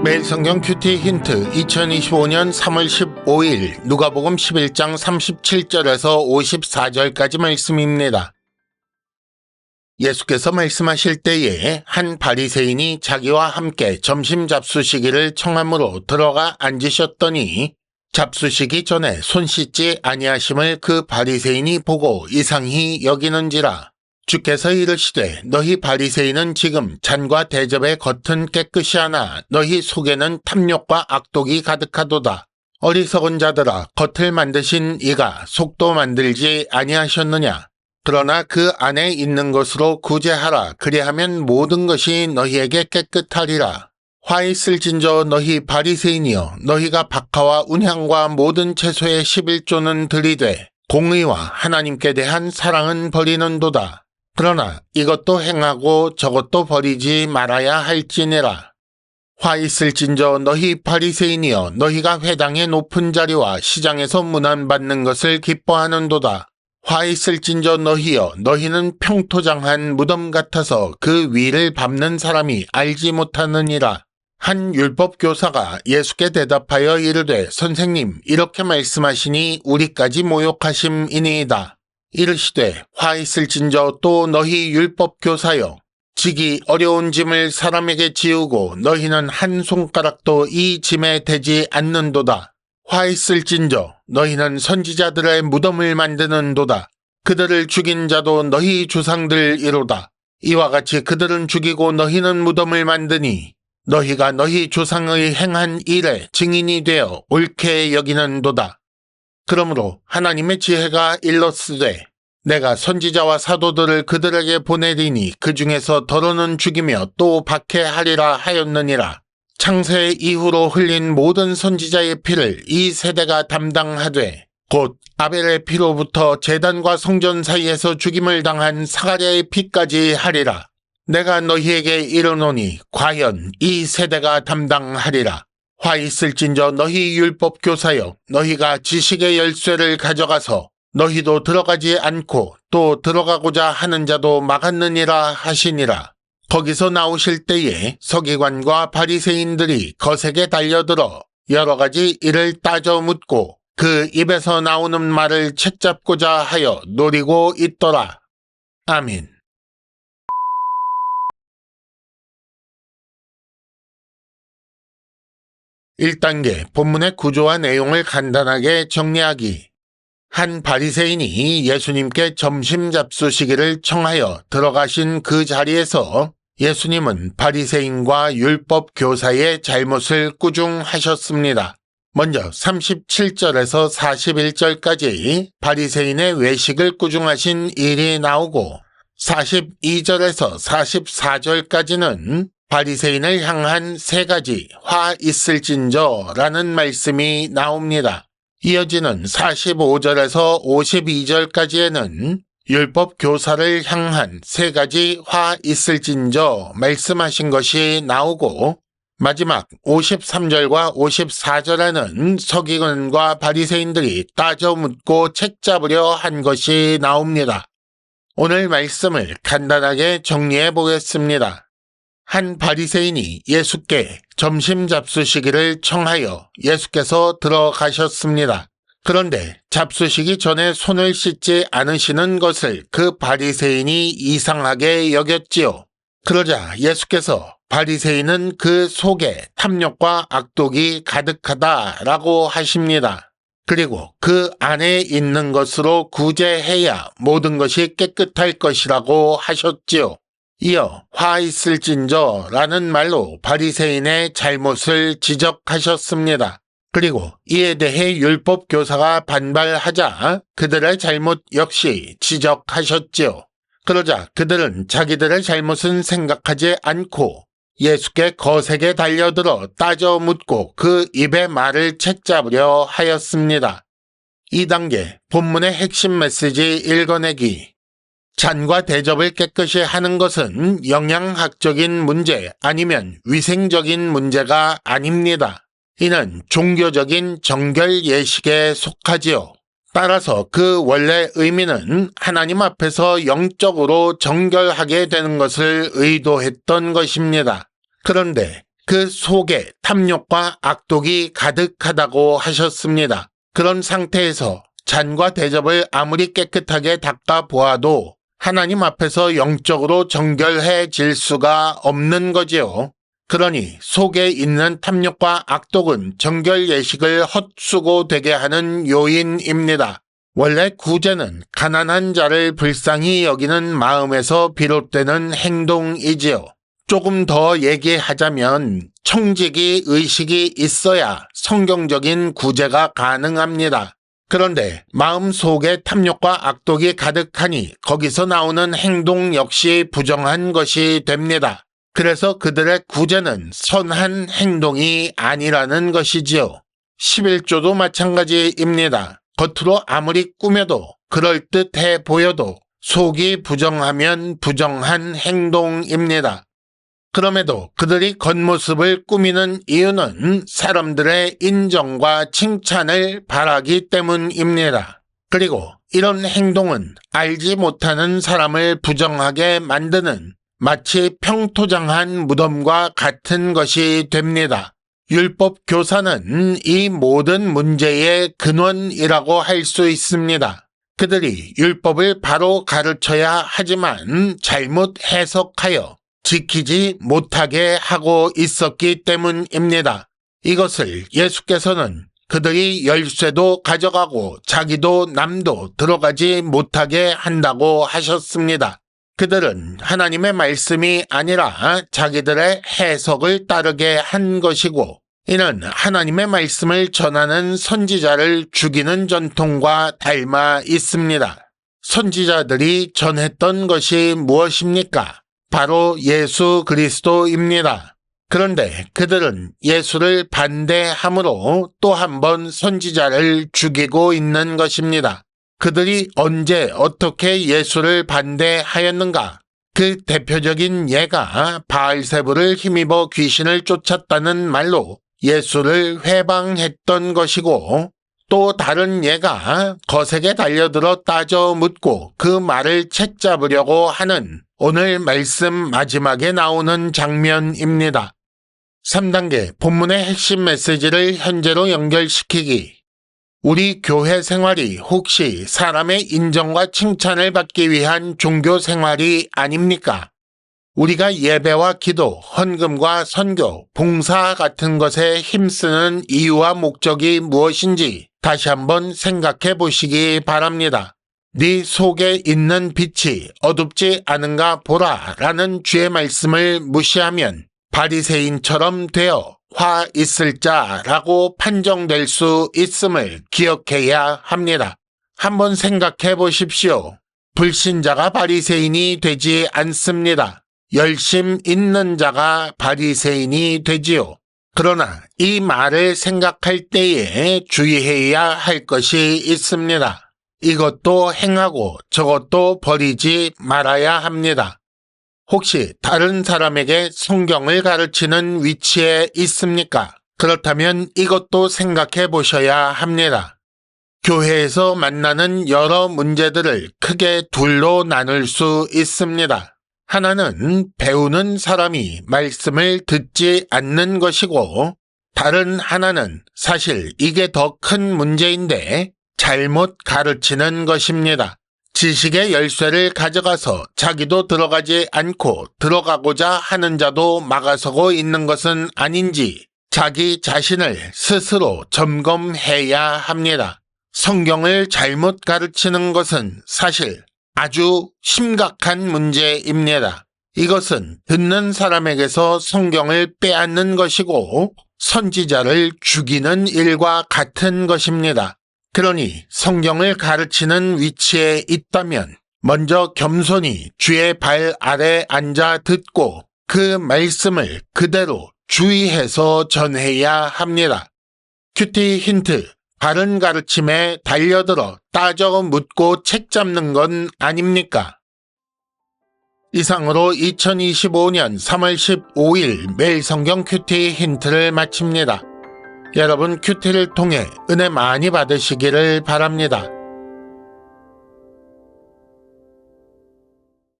매일 성경 큐티 힌트 2025년 3월 15일 누가복음 11장 37절에서 54절까지 말씀입니다. 예수께서 말씀하실 때에 한 바리새인이 자기와 함께 점심 잡수시기를 청함으로 들어가 앉으셨더니 잡수시기 전에 손 씻지 아니하심을 그 바리새인이 보고 이상히 여기는지라. 주께서 이르시되 너희 바리새인은 지금 잔과 대접의 겉은 깨끗이 하나 너희 속에는 탐욕과 악독이 가득하도다. 어리석은 자들아, 겉을 만드신 이가 속도 만들지 아니하셨느냐. 그러나 그 안에 있는 것으로 구제하라. 그리하면 모든 것이 너희에게 깨끗하리라. 화 있을진저 너희 바리새인이여, 너희가 박하와 운향과 모든 채소의 11조는 들이되 공의와 하나님께 대한 사랑은 버리는도다. 그러나 이것도 행하고 저것도 버리지 말아야 할지니라. 화 있을진저 너희 바리새인이여, 너희가 회당의 높은 자리와 시장에서 문안받는 것을 기뻐하는도다. 화 있을진저 너희여, 너희는 평토장한 무덤 같아서 그 위를 밟는 사람이 알지 못하느니라. 한 율법교사가 예수께 대답하여 이르되 선생님, 이렇게 말씀하시니 우리까지 모욕하심이니이다. 이르시되 화 있을진저 또 너희 율법교사여, 지기 어려운 짐을 사람에게 지우고 너희는 한 손가락도 이 짐에 대지 않는도다. 화 있을진저 너희는 선지자들의 무덤을 만드는도다. 그들을 죽인 자도 너희 조상들이로다. 이와 같이 그들은 죽이고 너희는 무덤을 만드니 너희가 너희 조상의 행한 일에 증인이 되어 옳게 여기는도다. 그러므로 하나님의 지혜가 일렀으되 내가 선지자와 사도들을 그들에게 보내리니 그 중에서 더러는 죽이며 또 박해하리라 하였느니라. 창세 이후로 흘린 모든 선지자의 피를 이 세대가 담당하되 곧 아벨의 피로부터 제단과 성전 사이에서 죽임을 당한 사가랴의 피까지 하리라. 내가 너희에게 이르노니 과연 이 세대가 담당하리라. 화 있을진저 너희 율법교사여, 너희가 지식의 열쇠를 가져가서 너희도 들어가지 않고 또 들어가고자 하는 자도 막았느니라 하시니라. 거기서 나오실 때에 서기관과 바리새인들이 거색에 달려들어 여러 가지 일을 따져 묻고 그 입에서 나오는 말을 책잡고자 하여 노리고 있더라. 아멘. 1단계 본문의 구조와 내용을 간단하게 정리하기. 한 바리새인이 예수님께 점심 잡수시기를 청하여 들어가신 그 자리에서 예수님은 바리새인과 율법 교사의 잘못을 꾸중하셨습니다. 먼저 37절에서 41절까지 바리새인의 외식을 꾸중하신 일이 나오고 42절에서 44절까지는 바리새인을 향한 세 가지 화 있을진저라는 말씀이 나옵니다. 이어지는 45절에서 52절까지에는 율법 교사를 향한 세 가지 화 있을진저 말씀하신 것이 나오고 마지막 53절과 54절에는 서기관과 바리새인들이 따져 묻고 책잡으려 한 것이 나옵니다. 오늘 말씀을 간단하게 정리해 보겠습니다. 한 바리새인이 예수께 점심 잡수시기를 청하여 예수께서 들어가셨습니다. 그런데 잡수시기 전에 손을 씻지 않으시는 것을 그 바리새인이 이상하게 여겼지요. 그러자 예수께서 바리새인은 그 속에 탐욕과 악독이 가득하다라고 하십니다. 그리고 그 안에 있는 것으로 구제해야 모든 것이 깨끗할 것이라고 하셨지요. 이어 화 있을진저라는 말로 바리새인의 잘못을 지적하셨습니다. 그리고 이에 대해 율법 교사가 반발하자 그들의 잘못 역시 지적하셨지요. 그러자 그들은 자기들의 잘못은 생각하지 않고 예수께 거색에 달려들어 따져 묻고 그 입의 말을 책잡으려 하였습니다. 2단계 본문의 핵심 메시지 읽어내기. 잔과 대접을 깨끗이 하는 것은 영양학적인 문제 아니면 위생적인 문제가 아닙니다. 이는 종교적인 정결 예식에 속하지요. 따라서 그 원래 의미는 하나님 앞에서 영적으로 정결하게 되는 것을 의도했던 것입니다. 그런데 그 속에 탐욕과 악독이 가득하다고 하셨습니다. 그런 상태에서 잔과 대접을 아무리 깨끗하게 닦아 보아도 하나님 앞에서 영적으로 정결해질 수가 없는 거지요. 그러니 속에 있는 탐욕과 악독은 정결 예식을 헛수고 되게 하는 요인입니다. 원래 구제는 가난한 자를 불쌍히 여기는 마음에서 비롯되는 행동이지요. 조금 더 얘기하자면 청지기 의식이 있어야 성경적인 구제가 가능합니다. 그런데 마음속에 탐욕과 악독이 가득하니 거기서 나오는 행동 역시 부정한 것이 됩니다. 그래서 그들의 구제는 선한 행동이 아니라는 것이지요. 11조도 마찬가지입니다. 겉으로 아무리 꾸며도 그럴듯해 보여도 속이 부정하면 부정한 행동입니다. 그럼에도 그들이 겉모습을 꾸미는 이유는 사람들의 인정과 칭찬을 바라기 때문입니다. 그리고 이런 행동은 알지 못하는 사람을 부정하게 만드는 마치 평토장한 무덤과 같은 것이 됩니다. 율법 교사는 이 모든 문제의 근원이라고 할 수 있습니다. 그들이 율법을 바로 가르쳐야 하지만 잘못 해석하여 지키지 못하게 하고 있었기 때문입니다. 이것을 예수께서는 그들이 열쇠도 가져가고 자기도 남도 들어가지 못하게 한다고 하셨습니다. 그들은 하나님의 말씀이 아니라 자기들의 해석을 따르게 한 것이고, 이는 하나님의 말씀을 전하는 선지자를 죽이는 전통과 닮아 있습니다. 선지자들이 전했던 것이 무엇입니까? 바로 예수 그리스도입니다. 그런데 그들은 예수를 반대함으로 또 한 번 선지자를 죽이고 있는 것입니다. 그들이 언제 어떻게 예수를 반대하였는가? 그 대표적인 예가 바알세불을 힘입어 귀신을 쫓았다는 말로 예수를 회방했던 것이고, 또 다른 예가 거색에 달려들어 따져 묻고 그 말을 채잡으려고 하는 오늘 말씀 마지막에 나오는 장면입니다. 3단계 본문의 핵심 메시지를 현재로 연결시키기. 우리 교회 생활이 혹시 사람의 인정과 칭찬을 받기 위한 종교 생활이 아닙니까? 우리가 예배와 기도, 헌금과 선교, 봉사 같은 것에 힘쓰는 이유와 목적이 무엇인지 다시 한번 생각해 보시기 바랍니다. 네 속에 있는 빛이 어둡지 않은가 보라 라는 주의 말씀을 무시하면 바리새인처럼 되어 화 있을 자라고 판정될 수 있음을 기억해야 합니다. 한번 생각해 보십시오. 불신자가 바리새인이 되지 않습니다. 열심 있는 자가 바리새인이 되지요. 그러나 이 말을 생각할 때에 주의해야 할 것이 있습니다. 이것도 행하고 저것도 버리지 말아야 합니다. 혹시 다른 사람에게 성경을 가르치는 위치에 있습니까? 그렇다면 이것도 생각해 보셔야 합니다. 교회에서 만나는 여러 문제들을 크게 둘로 나눌 수 있습니다. 하나는 배우는 사람이 말씀을 듣지 않는 것이고, 다른 하나는 사실 이게 더 큰 문제인데 잘못 가르치는 것입니다. 지식의 열쇠를 가져가서 자기도 들어가지 않고 들어가고자 하는 자도 막아서고 있는 것은 아닌지 자기 자신을 스스로 점검해야 합니다. 성경을 잘못 가르치는 것은 사실 아주 심각한 문제입니다. 이것은 듣는 사람에게서 성경을 빼앗는 것이고 선지자를 죽이는 일과 같은 것입니다. 그러니 성경을 가르치는 위치에 있다면 먼저 겸손히 주의 발 아래 앉아 듣고 그 말씀을 그대로 주의해서 전해야 합니다. 큐티 힌트. 바른 가르침에 달려들어 따져 묻고 책 잡는 건 아닙니까? 이상으로 2025년 3월 15일 매일 성경 큐티 힌트를 마칩니다. 여러분 큐티를 통해 은혜 많이 받으시기를 바랍니다.